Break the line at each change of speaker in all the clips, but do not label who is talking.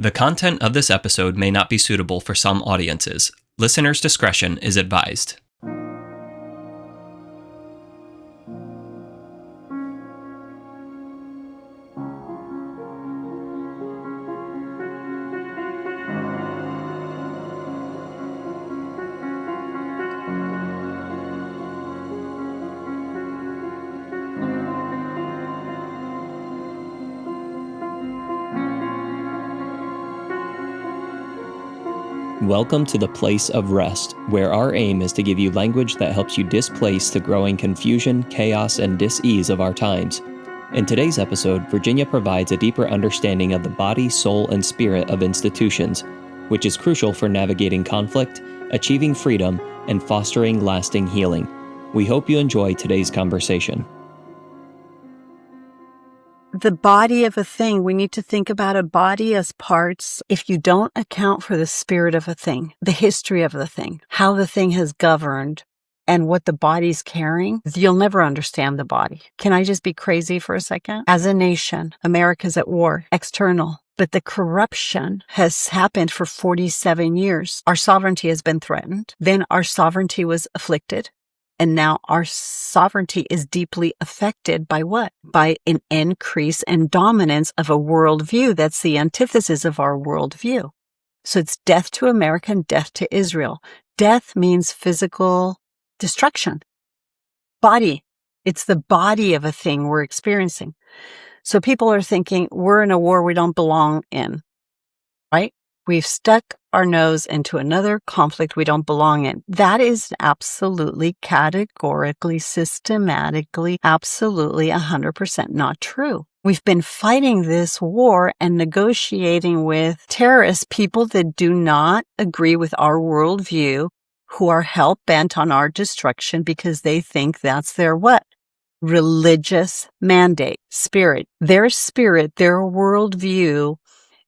The content of this episode may not be suitable for some audiences. Listener's discretion is advised. Welcome to the place of rest, where our aim is to give you language that helps you displace the growing confusion, chaos, and dis-ease of our times. In today's episode, Virginia provides a deeper understanding of the body, soul, and spirit of institutions, which is crucial for navigating conflict, achieving freedom, and fostering lasting healing. We hope you enjoy today's conversation.
The body of a thing, we need to think about a body as parts. If you don't account for the spirit of a thing, the history of the thing, how the thing has governed, and what the body's carrying, you'll never understand the body. Can I just be crazy for a second? As a nation, America's at war, external. But the corruption has happened for 47 years. Our sovereignty has been threatened. Then our sovereignty was afflicted. And now our sovereignty is deeply affected by what? By an increase and dominance of a worldview that's the antithesis of our worldview. So it's death to America and death to Israel. Death means physical destruction. Body. It's the body of a thing we're experiencing. So people are thinking, we're in a war we don't belong in, right? We've stuck our nose into another conflict we don't belong in. That is absolutely, categorically, systematically, absolutely 100% not true. We've been fighting this war and negotiating with terrorists, people that do not agree with our worldview, who are hell-bent on our destruction because they think that's their what? Religious mandate, spirit. Their spirit, their worldview,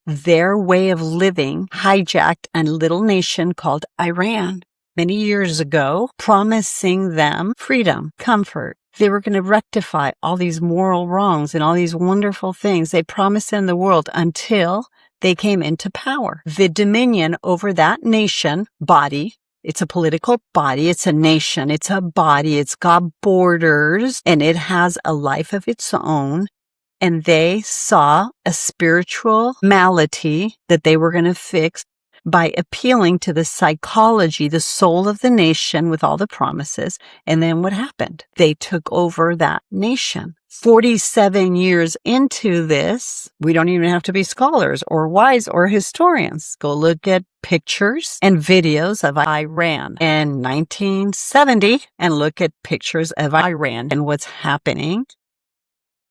their way of living hijacked a little nation called Iran many years ago, promising them freedom, comfort. They were going to rectify all these moral wrongs and all these wonderful things they promised in the world until they came into power. The dominion over that nation, body, it's a political body, it's a nation, it's a body, it's got borders, and it has a life of its own. And they saw a spiritual malady that they were going to fix by appealing to the psychology, the soul of the nation with all the promises. And then what happened? They took over that nation. 47 years into this, we don't even have to be scholars or wise or historians. Go look at pictures and videos of Iran in 1970 and look at pictures of Iran and what's happening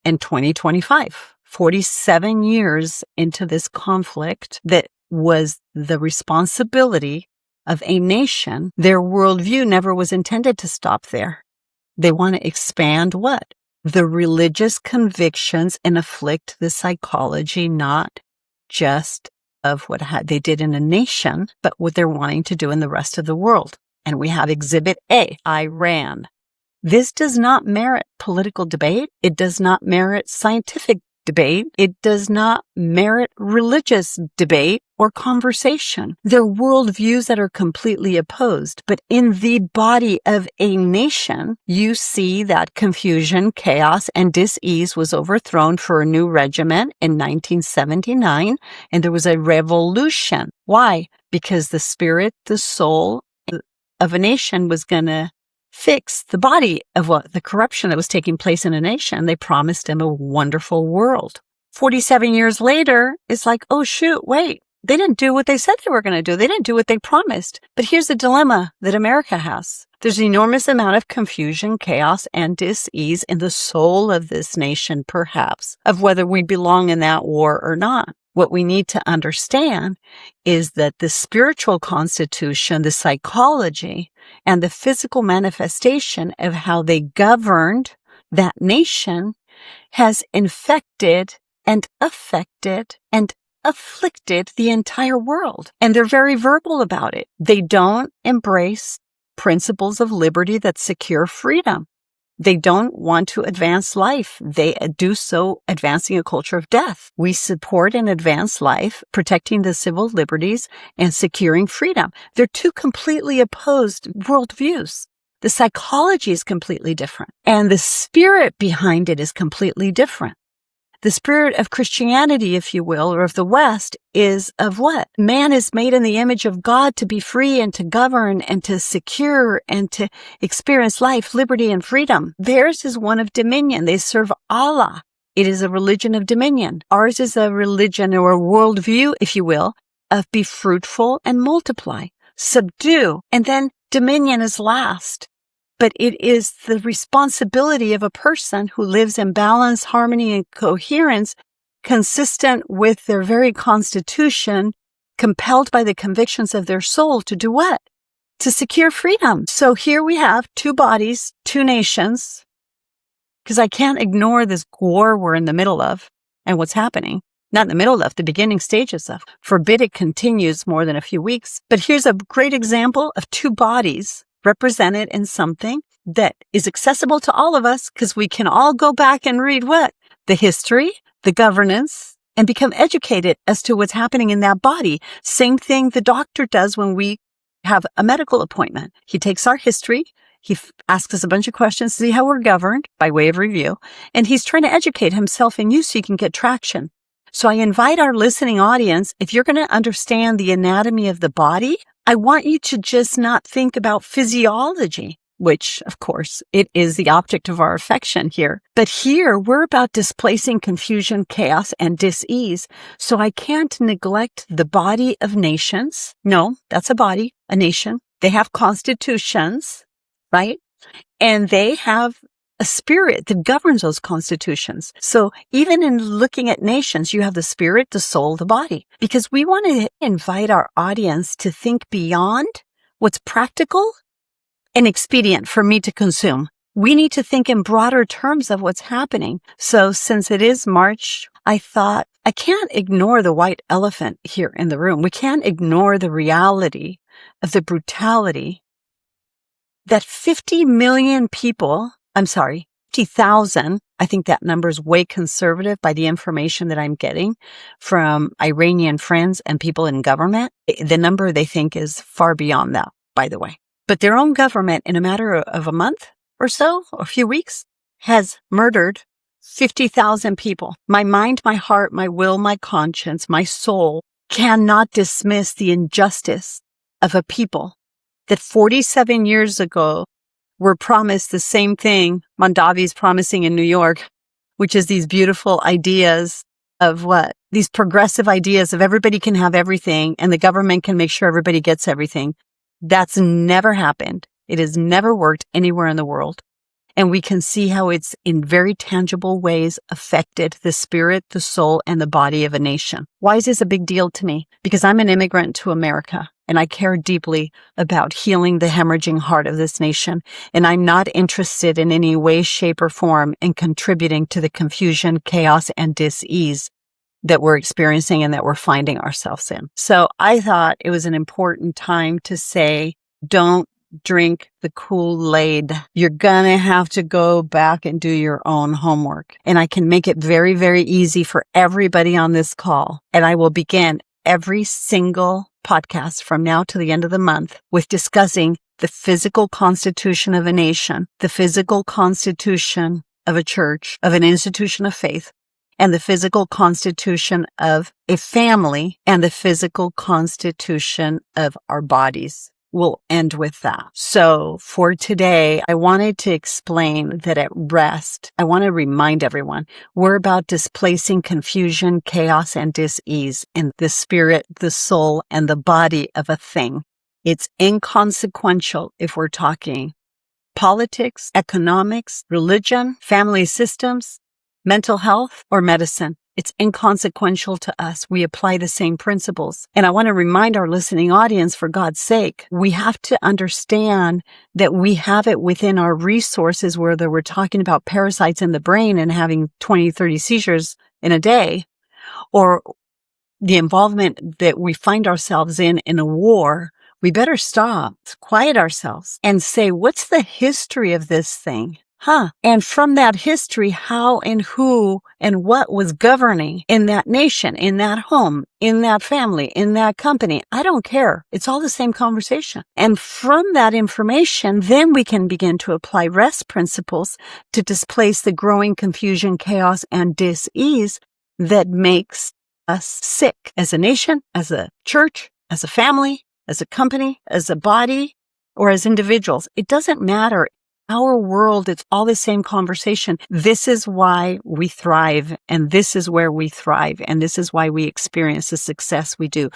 in 2025, 47 years into this conflict that was the responsibility of a nation. Their worldview never was intended to stop there. They want to expand what? The religious convictions and afflict the psychology, not just of what they did in a nation, but what they're wanting to do in the rest of the world. And we have Exhibit A, Iran. This does not merit political debate. It does not merit scientific debate. It does not merit religious debate or conversation. They're worldviews that are completely opposed. But in the body of a nation, you see that confusion, chaos, and dis-ease was overthrown for a new regiment in 1979, and there was a revolution. Why? Because the spirit, the soul of a nation was going to fix the body of what the corruption that was taking place in a nation. They promised him a wonderful world. 47 years later, it's like, oh shoot, wait, they didn't do what they said they were going to do. They didn't do what they promised. But here's the dilemma that America has. There's an enormous amount of confusion, chaos, and dis-ease in the soul of this nation, perhaps, of whether we belong in that war or not. What we need to understand is that the spiritual constitution, the psychology, and the physical manifestation of how they governed that nation has infected and affected and afflicted the entire world. And they're very verbal about it. They don't embrace principles of liberty that secure freedom. They don't want to advance life. They do so advancing a culture of death. We support and advance life, protecting the civil liberties and securing freedom. They're two completely opposed worldviews. The psychology is completely different, and the spirit behind it is completely different. The spirit of Christianity, if you will, or of the West, is of what? Man is made in the image of God to be free and to govern and to secure and to experience life, liberty, and freedom. Theirs is one of dominion. They serve Allah. It is a religion of dominion. Ours is a religion or a worldview, if you will, of be fruitful and multiply, subdue, and then dominion is last. But it is the responsibility of a person who lives in balance, harmony, and coherence, consistent with their very constitution, compelled by the convictions of their soul to do what? To secure freedom. So here we have two bodies, two nations, because I can't ignore this war we're in the middle of and what's happening. Not in the middle of, the beginning stages of. Forbid it continues more than a few weeks. But here's a great example of two bodies represented in something that is accessible to all of us, because we can all go back and read what? The history, the governance, and become educated as to what's happening in that body. Same thing the doctor does when we have a medical appointment. He takes our history, he asks us a bunch of questions to see how we're governed by way of review, and he's trying to educate himself and you so you can get traction. So I invite our listening audience, if you're going to understand the anatomy of the body, I want you to just not think about physiology, which, of course, it is the object of our affection here. But here, we're about displacing confusion, chaos, and dis-ease. So I can't neglect the body of nations. No, that's a body, a nation. They have constitutions, right? And they have a spirit that governs those constitutions. So even in looking at nations, you have the spirit, the soul, the body, because we want to invite our audience to think beyond what's practical and expedient for me to consume. We need to think in broader terms of what's happening. So since it is March, I thought I can't ignore the white elephant here in the room. We can't ignore the reality of the brutality that 50 million people, 50,000. I think that number is way conservative by the information that I'm getting from Iranian friends and people in government. The number they think is far beyond that, by the way. But their own government, in a matter of a month or so, or a few weeks, has murdered 50,000 people. My mind, my heart, my will, my conscience, my soul cannot dismiss the injustice of a people that 47 years ago were promised the same thing Mondavi's promising in New York, which is these beautiful ideas of what? These progressive ideas of everybody can have everything and the government can make sure everybody gets everything. That's never happened. It has never worked anywhere in the world. And we can see how it's in very tangible ways affected the spirit, the soul, and the body of a nation. Why is this a big deal to me? Because I'm an immigrant to America, and I care deeply about healing the hemorrhaging heart of this nation. And I'm not interested in any way, shape, or form in contributing to the confusion, chaos, and dis-ease that we're experiencing and that we're finding ourselves in. So I thought it was an important time to say, don't drink the Kool-Aid. You're gonna have to go back and do your own homework. And I can make it very, very easy for everybody on this call. And I will begin every single podcast from now to the end of the month with discussing the physical constitution of a nation, the physical constitution of a church, of an institution of faith, and the physical constitution of a family, and the physical constitution of our bodies. We'll end with that. So for today, I wanted to explain that at R.E.S.T, I want to remind everyone, we're about displacing confusion, chaos, and dis-ease in the spirit, the soul, and the body of a thing. It's inconsequential if we're talking politics, economics, religion, family systems, mental health, or medicine. It's inconsequential to us. We apply the same principles. And I want to remind our listening audience, for God's sake, we have to understand that we have it within our resources, whether we're talking about parasites in the brain and having 20, 30 seizures in a day, or the involvement that we find ourselves in a war. We better stop, quiet ourselves, and say, what's the history of this thing? And from that history, how and who and what was governing in that nation, in that home, in that family, in that company. I don't care. It's all the same conversation. And from that information, then we can begin to apply R.E.S.T principles to displace the growing confusion, chaos, and dis-ease that makes us sick as a nation, as a church, as a family, as a company, as a body, or as individuals. It doesn't matter. Our world, it's all the same conversation. This is why we thrive, and this is where we thrive, and this is why we experience the success we do.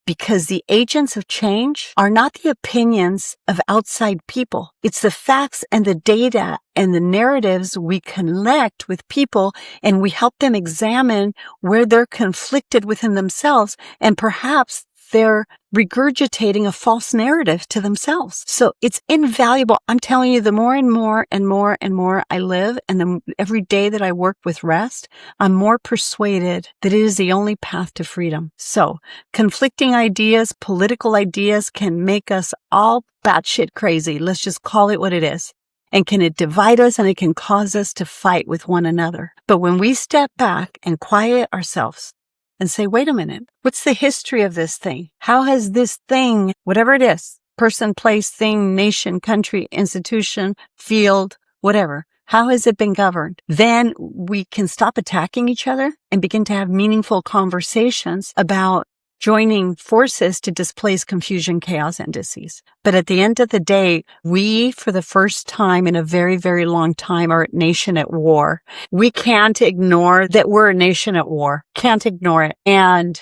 Because the agents of change are not the opinions of outside people. It's the facts and the data and the narratives we connect with people, and we help them examine where they're conflicted within themselves, and perhaps they're regurgitating a false narrative to themselves. So it's invaluable. I'm telling you, the more and more and more and more I live, and every day that I work with R.E.S.T, I'm more persuaded that it is the only path to freedom. So conflicting ideas, political ideas can make us all batshit crazy. Let's just call it what it is. And can it divide us, and it can cause us to fight with one another. But when we step back and quiet ourselves, and say, wait a minute, what's the history of this thing? How has this thing, whatever it is, person, place, thing, nation, country, institution, field, whatever, how has it been governed? Then we can stop attacking each other and begin to have meaningful conversations about joining forces to displace confusion, chaos, and disease. But at the end of the day, we, for the first time in a very, very long time, are a nation at war. We can't ignore that we're a nation at war. Can't ignore it. And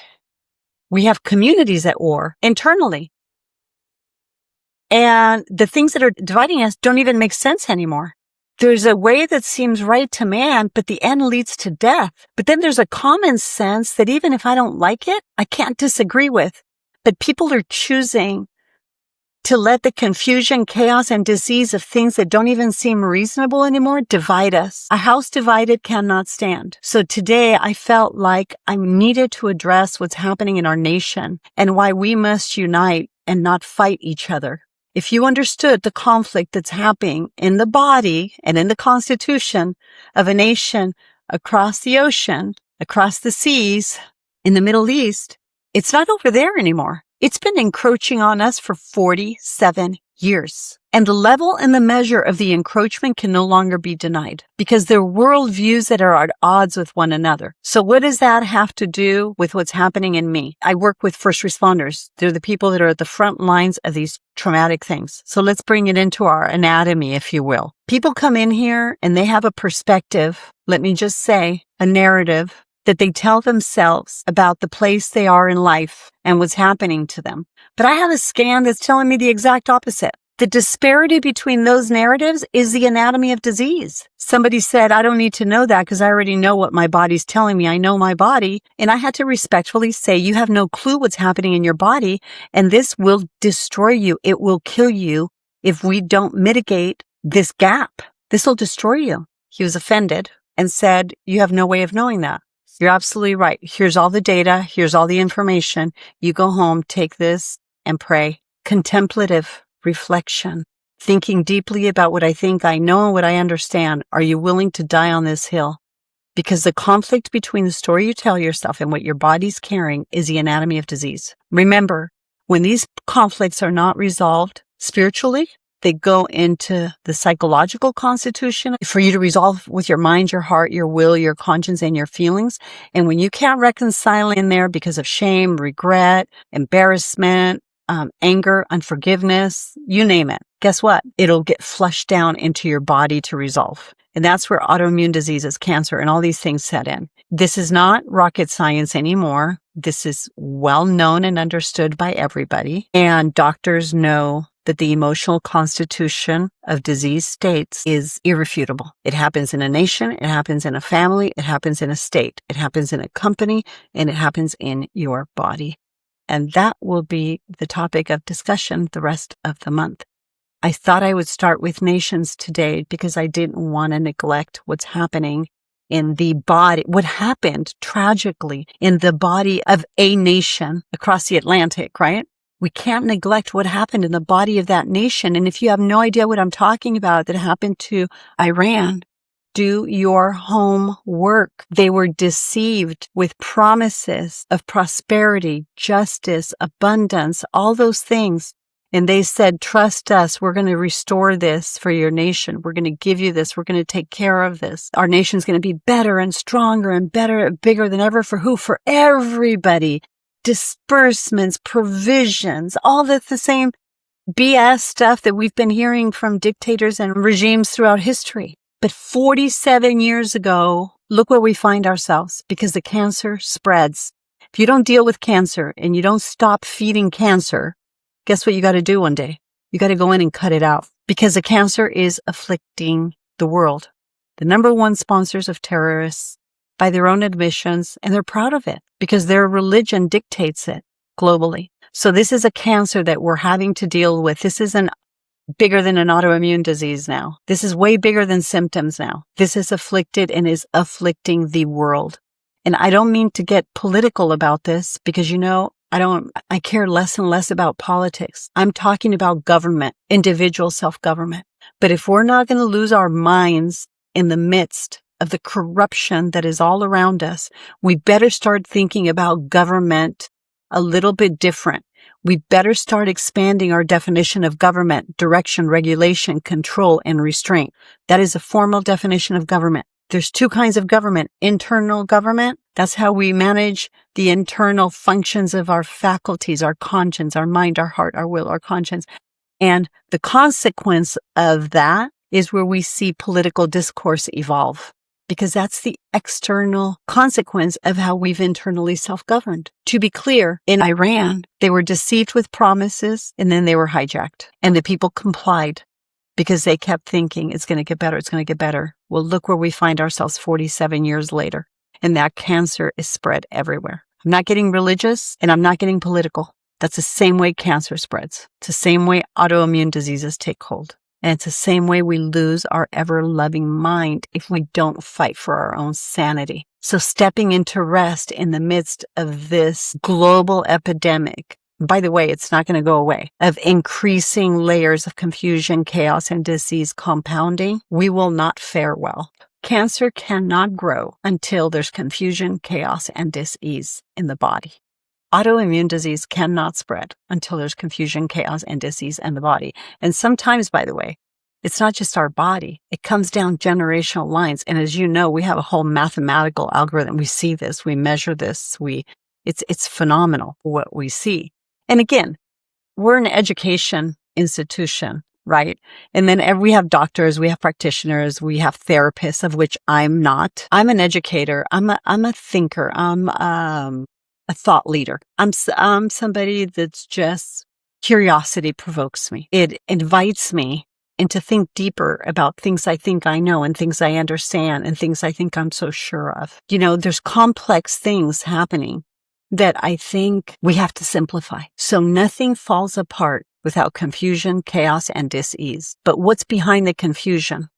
we have communities at war internally. And the things that are dividing us don't even make sense anymore. There's a way that seems right to man, but the end leads to death. But then there's a common sense that even if I don't like it, I can't disagree with. But people are choosing to let the confusion, chaos, and disease of things that don't even seem reasonable anymore divide us. A house divided cannot stand. So today I felt like I needed to address what's happening in our nation and why we must unite and not fight each other. If you understood the conflict that's happening in the body and in the constitution of a nation across the ocean, across the seas, in the Middle East, it's not over there anymore. It's been encroaching on us for 47 years. And the level and the measure of the encroachment can no longer be denied because they're worldviews that are at odds with one another. So what does that have to do with what's happening in me? I work with first responders. They're the people that are at the front lines of these traumatic things. So let's bring it into our anatomy, if you will. People come in here and they have a perspective, let me just say, a narrative that they tell themselves about the place they are in life and what's happening to them. But I have a scan that's telling me the exact opposite. The disparity between those narratives is the anatomy of disease. Somebody said, I don't need to know that because I already know what my body's telling me. I know my body. And I had to respectfully say, you have no clue what's happening in your body, and this will destroy you. It will kill you if we don't mitigate this gap. This will destroy you. He was offended and said, you have no way of knowing that. You're absolutely right. Here's all the data. Here's all the information. You go home, take this, and pray. Contemplative reflection, thinking deeply about what I think I know and what I understand. Are you willing to die on this hill? Because the conflict between the story you tell yourself and what your body's carrying is the anatomy of disease. Remember, when these conflicts are not resolved spiritually, they go into the psychological constitution for you to resolve with your mind, your heart, your will, your conscience, and your feelings. And when you can't reconcile in there because of shame, regret, embarrassment, anger, unforgiveness, you name it, guess what? It'll get flushed down into your body to resolve. And that's where autoimmune diseases, cancer, and all these things set in. This is not rocket science anymore. This is well known and understood by everybody. And doctors know that the emotional constitution of disease states is irrefutable. It happens in a nation, it happens in a family, it happens in a state, it happens in a company, and it happens in your body. And that will be the topic of discussion the rest of the month. I thought I would start with nations today because I didn't want to neglect what's happening in the body, what happened tragically in the body of a nation across the Atlantic, right? We can't neglect what happened in the body of that nation. And if you have no idea what I'm talking about that happened to Iran, do your homework. They were deceived with promises of prosperity, justice, abundance, all those things. And they said, trust us. We're going to restore this for your nation. We're going to give you this. We're going to take care of this. Our nation's going to be better and stronger and better, bigger than ever. For who? For everybody. Disbursements, provisions, all the same BS stuff that we've been hearing from dictators and regimes throughout history. But 47 years ago, look where we find ourselves, because the cancer spreads. If you don't deal with cancer and you don't stop feeding cancer, guess what you got to do one day? You got to go in and cut it out, because the cancer is afflicting the world. The number one sponsors of terrorists, by their own admissions, and they're proud of it because their religion dictates it globally. So this is a cancer that we're having to deal with. This isn't bigger than an autoimmune disease now. This is way bigger than symptoms now. This is afflicted and is afflicting the world. And I don't mean to get political about this because, I care less and less about politics. I'm talking about government, individual self-government. But if we're not going to lose our minds in the midst of the corruption that is all around us, we better start thinking about government a little bit different. We better start expanding our definition of government: direction, regulation, control, and restraint. That is a formal definition of government. There's two kinds of government. Internal government, that's how we manage the internal functions of our faculties, our conscience, our mind, our heart, our will, our conscience. And the consequence of that is where we see political discourse evolve, because that's the external consequence of how we've internally self-governed. To be clear, in Iran, they were deceived with promises and then they were hijacked. And the people complied because they kept thinking it's going to get better, it's going to get better. Well, look where we find ourselves 47 years later. And that cancer is spread everywhere. I'm not getting religious and I'm not getting political. That's the same way cancer spreads. It's the same way autoimmune diseases take hold. And it's the same way we lose our ever-loving mind if we don't fight for our own sanity. So stepping into rest in the midst of this global epidemic, by the way, it's not going to go away, of increasing layers of confusion, chaos, and disease compounding, we will not fare well. Cancer cannot grow until there's confusion, chaos, and dis-ease in the body. Autoimmune disease cannot spread until there's confusion, chaos, and disease in the body. And sometimes, by the way, it's not just our body. It comes down generational lines. And as you know, we have a whole mathematical algorithm. We see this, we measure this, it's phenomenal what we see. And again, we're an education institution, right? And then we have doctors, we have practitioners, we have therapists, of which I'm not. I'm an educator. I'm a thinker. I'm a thought leader. I'm somebody that's just, curiosity provokes me. It invites me and to think deeper about things I think I know and things I understand and things I think I'm so sure of. There's complex things happening that I think we have to simplify. So nothing falls apart without confusion, chaos, and dis-ease. But what's behind the confusion?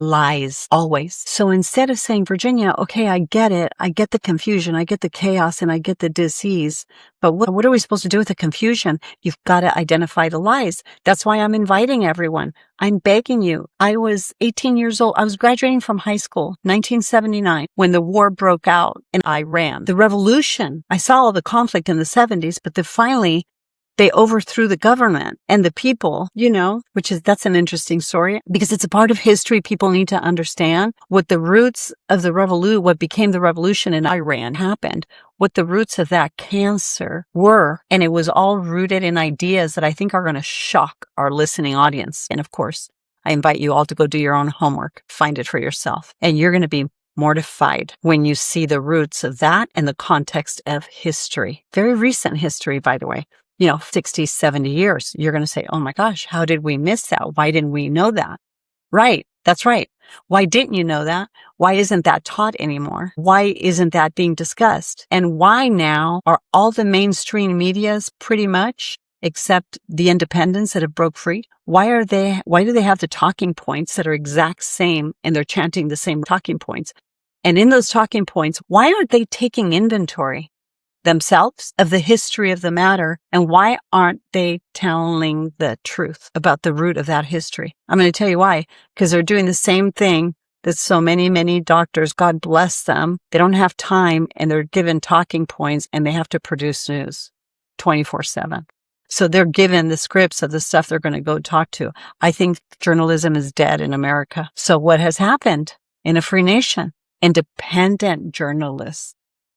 Lies, always. So instead of saying, Virginia, okay, I get it. I get the confusion. I get the chaos and I get the dis-ease. But what are we supposed to do with the confusion? You've got to identify the lies. That's why I'm inviting everyone. I'm begging you. I was 18 years old. I was graduating from high school, 1979, when the war broke out in Iran. The revolution, I saw all the conflict in the 70s, but finally, they overthrew the government and the people, that's an interesting story because it's a part of history people need to understand. What the roots of the revolution, what became the revolution in Iran happened, what the roots of that cancer were. And it was all rooted in ideas that I think are going to shock our listening audience. And of course, I invite you all to go do your own homework, find it for yourself. And you're going to be mortified when you see the roots of that and the context of history. Very recent history, by the way. 60, 70 years, you're going to say, oh my gosh, how did we miss that? Why didn't we know that? Right. That's right. Why didn't you know that? Why isn't that taught anymore? Why isn't that being discussed? And why now are all the mainstream medias pretty much, except the independents that have broke free? Why do they have the talking points that are exact same and they're chanting the same talking points? And in those talking points, why aren't they taking inventory? themselves of the history of the matter? And why aren't they telling the truth about the root of that history? I'm going to tell you why. Because they're doing the same thing that so many doctors, God bless them, they don't have time and they're given talking points and they have to produce news 24/7. So they're given the scripts of the stuff they're going to go talk to. I think journalism is dead in America. So what has happened in a free nation? Independent journalists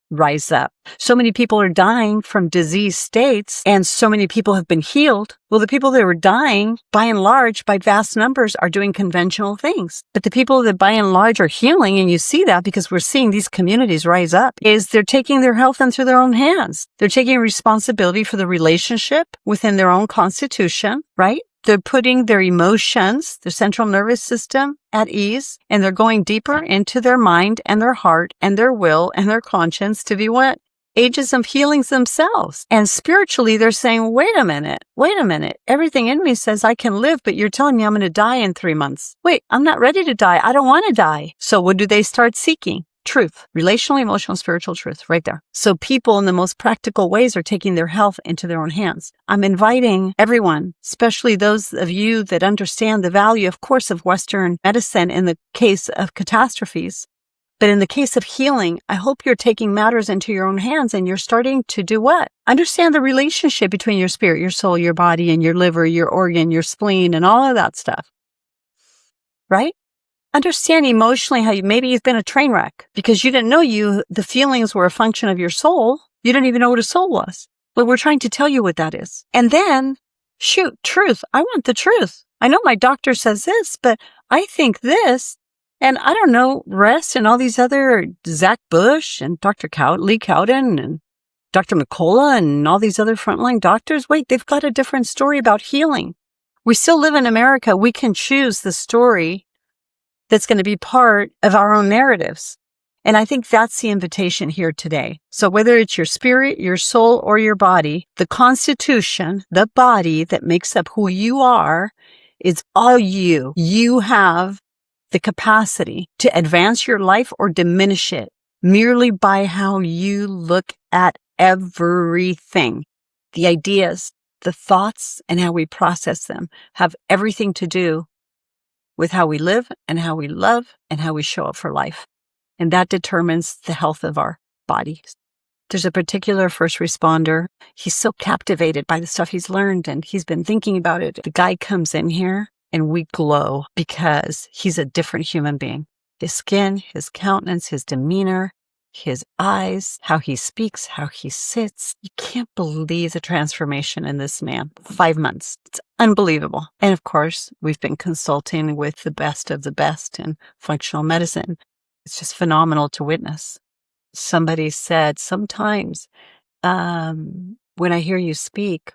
rise up. So many people are dying from disease states and so many people have been healed. Well, the people that were dying, by and large, by vast numbers, are doing conventional things. But the people that by and large are healing, and you see that because we're seeing these communities rise up, is they're taking their health into their own hands. They're taking responsibility for the relationship within their own constitution, right? They're putting their emotions, their central nervous system at ease, and they're going deeper into their mind and their heart and their will and their conscience to be what? Agents of healings themselves. And spiritually, they're saying, wait a minute. Everything in me says I can live, but you're telling me I'm going to die in 3 months. Wait, I'm not ready to die. I don't want to die. So what do they start seeking? Truth, relational, emotional, spiritual truth, right there. So people in the most practical ways are taking their health into their own hands. I'm inviting everyone, especially those of you that understand the value, of course, of Western medicine in the case of catastrophes. But in the case of healing, I hope you're taking matters into your own hands and you're starting to do what? Understand the relationship between your spirit, your soul, your body, and your liver, your organ, your spleen, and all of that stuff. Right? Understand emotionally how maybe you've been a train wreck because you didn't know the feelings were a function of your soul. You didn't even know what a soul was. But we're trying to tell you what that is. And then, truth. I want the truth. I know my doctor says this, but I think this. And I don't know, R.E.S.T and all these other Zach Bush and Dr. Lee Cowden and Dr. McCullough and all these other frontline doctors. Wait, they've got a different story about healing. We still live in America. We can choose the story that's going to be part of our own narratives. And I think that's the invitation here today. So whether it's your spirit, your soul, or your body, the constitution, the body that makes up who you are is all you. You have the capacity to advance your life or diminish it merely by how you look at everything. The ideas, the thoughts, and how we process them have everything to do with how we live and how we love and how we show up for life. And that determines the health of our bodies. There's a particular first responder. He's so captivated by the stuff he's learned and he's been thinking about it. The guy comes in here and we glow because he's a different human being. His skin, his countenance, his demeanor, his eyes, how he speaks, how he sits. You can't believe the transformation in this man. 5 months. It's unbelievable. And of course, we've been consulting with the best of the best in functional medicine. It's just phenomenal to witness. Somebody said, sometimes when I hear you speak,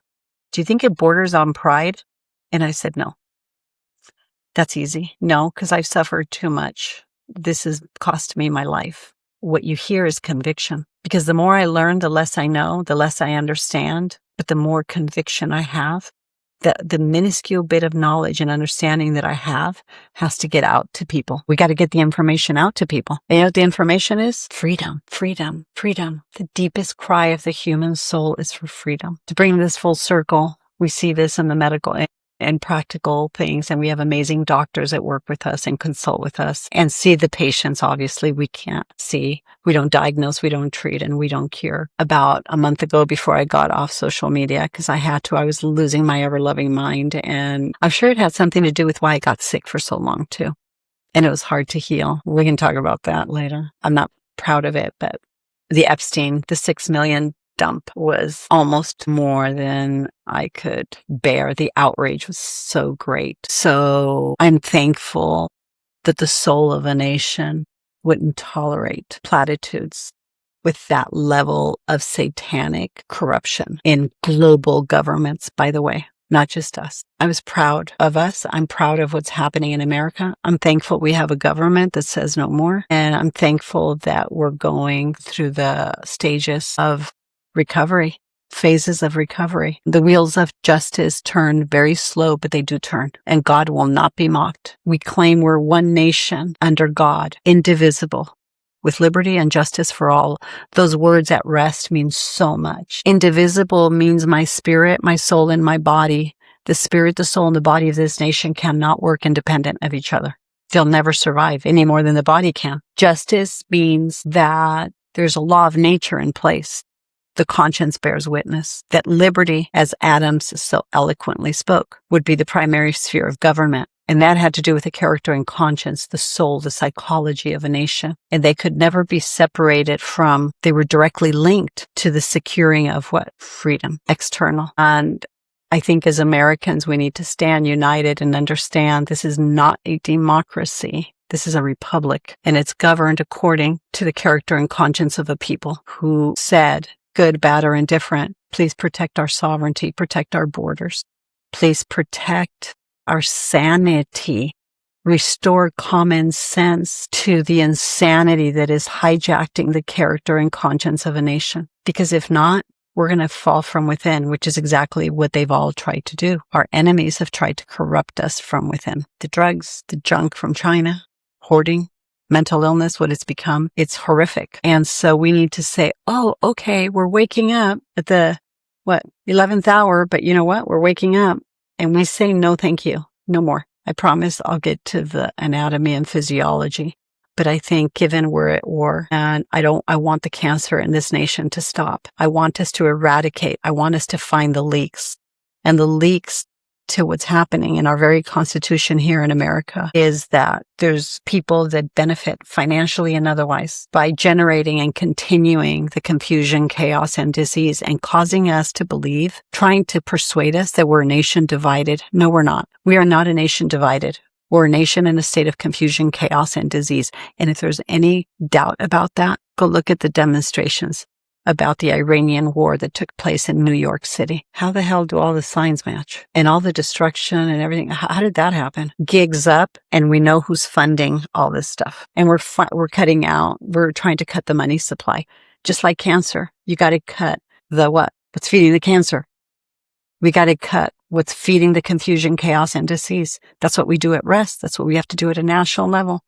do you think it borders on pride? And I said, no. That's easy. No, because I've suffered too much. This has cost me my life. What you hear is conviction. Because the more I learn, the less I know, the less I understand, but the more conviction I have. The minuscule bit of knowledge and understanding that I have has to get out to people. We got to get the information out to people. And you know what the information is? Freedom, freedom, freedom. The deepest cry of the human soul is for freedom. To bring this full circle, we see this in the medical and practical things. And we have amazing doctors that work with us and consult with us and see the patients. Obviously, we can't see. We don't diagnose, we don't treat, and we don't cure. About a month ago, before I got off social media, because I had to, I was losing my ever-loving mind. And I'm sure it had something to do with why I got sick for so long, too. And it was hard to heal. We can talk about that later. I'm not proud of it, but the Epstein, the 6 million dump was almost more than I could bear. The outrage was so great. So I'm thankful that the soul of a nation wouldn't tolerate platitudes with that level of satanic corruption in global governments, by the way, not just us. I was proud of us. I'm proud of what's happening in America. I'm thankful we have a government that says no more. And I'm thankful that we're going through the stages of recovery, phases of recovery. The wheels of justice turn very slow, but they do turn. And God will not be mocked. We claim we're one nation under God, indivisible, with liberty and justice for all. Those words at rest mean so much. Indivisible means my spirit, my soul, and my body. The spirit, the soul, and the body of this nation cannot work independent of each other. They'll never survive any more than the body can. Justice means that there's a law of nature in place. The conscience bears witness that liberty, as Adams so eloquently spoke, would be the primary sphere of government. And that had to do with the character and conscience, the soul, the psychology of a nation. And they could never be separated from, they were directly linked to the securing of what? Freedom, external. And I think as Americans, we need to stand united and understand this is not a democracy. This is a republic, and it's governed according to the character and conscience of a people who said, good, bad, or indifferent, please protect our sovereignty, protect our borders. Please protect our sanity, restore common sense to the insanity that is hijacking the character and conscience of a nation. Because if not, we're going to fall from within, which is exactly what they've all tried to do. Our enemies have tried to corrupt us from within. The drugs, the junk from China, hoarding, mental illness, what it's become, it's horrific. And so we need to say, oh, okay, we're waking up at the, 11th hour, but you know what? We're waking up and we say, no, thank you, no more. I promise I'll get to the anatomy and physiology. But I think given we're at war and I want the cancer in this nation to stop. I want us to eradicate. I want us to find the leaks. And the leaks to what's happening in our very Constitution here in America is that there's people that benefit financially and otherwise by generating and continuing the confusion, chaos, and disease and causing us to believe, trying to persuade us that we're a nation divided. No, we're not. We are not a nation divided. We're a nation in a state of confusion, chaos, and disease. And if there's any doubt about that, go look at the demonstrations about the Iranian war that took place in New York City. How the hell do all the signs match? And all the destruction and everything, how did that happen? Gigs up, and we know who's funding all this stuff. And we're cutting out, we're trying to cut the money supply. Just like cancer, you got to cut the what? What's feeding the cancer? We got to cut what's feeding the confusion, chaos, and disease. That's what we do at R.E.S.T. That's what we have to do at a national level.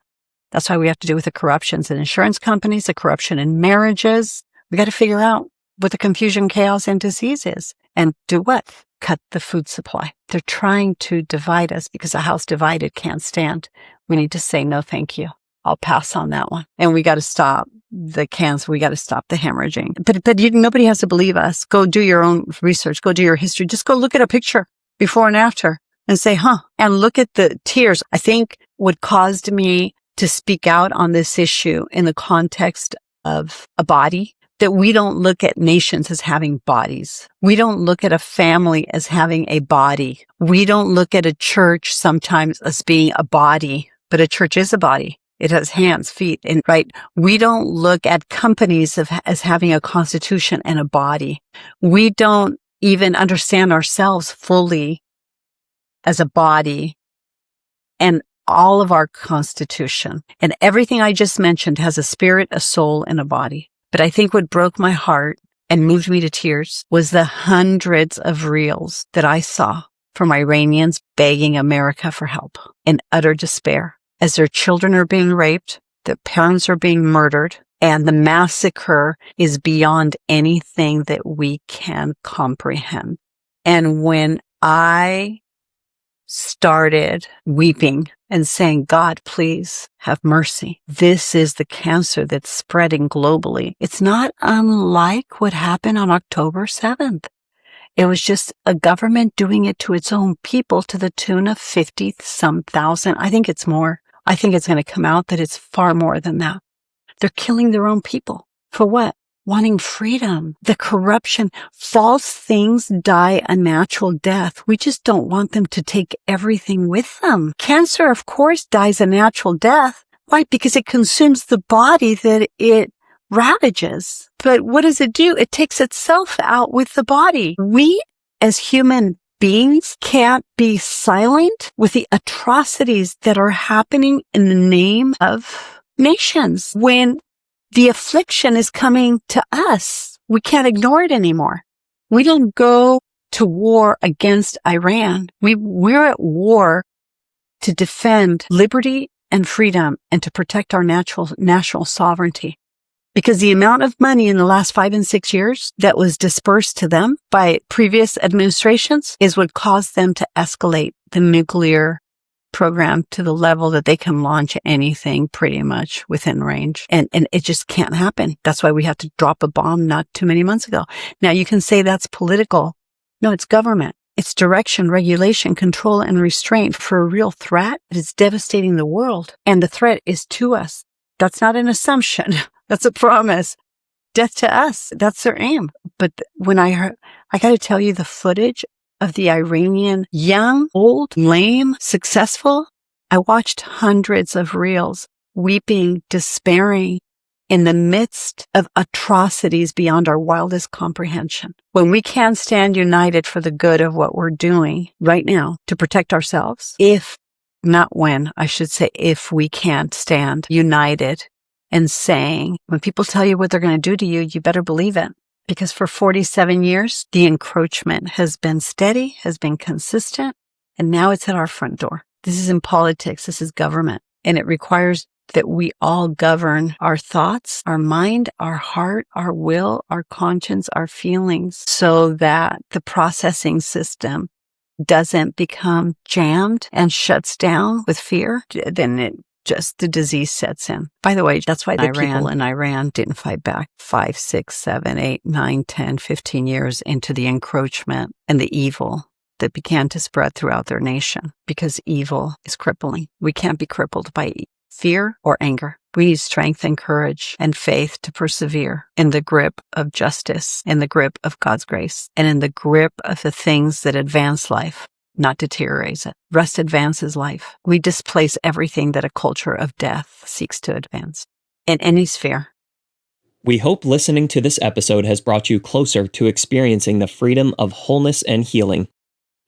That's why we have to do with the corruptions in insurance companies, the corruption in marriages. We got to figure out what the confusion, chaos, and disease is. And do what? Cut the food supply. They're trying to divide us because a house divided can't stand. We need to say, no, thank you. I'll pass on that one. And we got to stop the cancer. We got to stop the hemorrhaging. But nobody has to believe us. Go do your own research. Go do your history. Just go look at a picture before and after and say, and look at the tears. I think what caused me to speak out on this issue in the context of a body, that we don't look at nations as having bodies. We don't look at a family as having a body. We don't look at a church sometimes as being a body, but a church is a body. It has hands, feet, and right. We don't look at companies as having a constitution and a body. We don't even understand ourselves fully as a body and all of our constitution. And everything I just mentioned has a spirit, a soul, and a body. But I think what broke my heart and moved me to tears was the hundreds of reels that I saw from Iranians begging America for help in utter despair as their children are being raped, their parents are being murdered, and the massacre is beyond anything that we can comprehend. And when I started weeping and saying, God, please have mercy. This is the cancer that's spreading globally. It's not unlike what happened on October 7th. It was just a government doing it to its own people to the tune of 50-some thousand. I think it's more. I think it's going to come out that it's far more than that. They're killing their own people. For what? Wanting freedom. The corruption. False things die a natural death. We just don't want them to take everything with them. Cancer, of course, dies a natural death. Why? Because it consumes the body that it ravages. But what does it do? It takes itself out with the body. We, as human beings, can't be silent with the atrocities that are happening in the name of nations. When the affliction is coming to us, we can't ignore it anymore. We don't go to war against Iran. We're at war to defend liberty and freedom and to protect our national sovereignty. Because the amount of money in the last 5 and 6 years that was dispersed to them by previous administrations is what caused them to escalate the nuclear program to the level that they can launch anything pretty much within range. And it just can't happen. That's why we had to drop a bomb not too many months ago. Now you can say that's political. No, it's government. It's direction, regulation, control, and restraint for a real threat that is devastating the world. And the threat is to us. That's not an assumption. That's a promise. Death to us. That's their aim. But when I got to tell you the footage of the Iranian young, old, lame, successful, I watched hundreds of reels, weeping, despairing in the midst of atrocities beyond our wildest comprehension. When we can't stand united for the good of what we're doing right now to protect ourselves, if we can't stand united and saying, when people tell you what they're going to do to you, you better believe it. Because for 47 years, the encroachment has been steady, has been consistent, and now it's at our front door. This is in politics. This is government. And it requires that we all govern our thoughts, our mind, our heart, our will, our conscience, our feelings, so that the processing system doesn't become jammed and shuts down with fear. Then the disease sets in. By the way, that's why the people in Iran didn't fight back 5, 6, 7, 8, 9, 10, 15 years into the encroachment and the evil that began to spread throughout their nation, because evil is crippling. We can't be crippled by fear or anger. We need strength and courage and faith to persevere in the grip of justice, in the grip of God's grace, and in the grip of the things that advance life, not deteriorates it. Rest advances life. We displace everything that a culture of death seeks to advance in any sphere.
We hope listening to this episode has brought you closer to experiencing the freedom of wholeness and healing.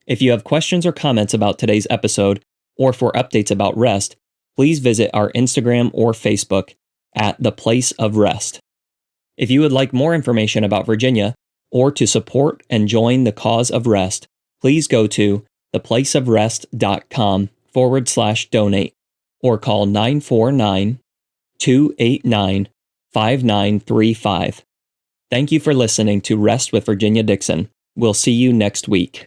If you have questions or comments about today's episode, or for updates about R.E.S.T, please visit our Instagram or Facebook at The Place of R.E.S.T. If you would like more information about Virginia, or to support and join the cause of R.E.S.T, please go to theplaceofrest.com/donate or call 949-289-5935. Thank you for listening to Rest with Virginia Dixon. We'll see you next week.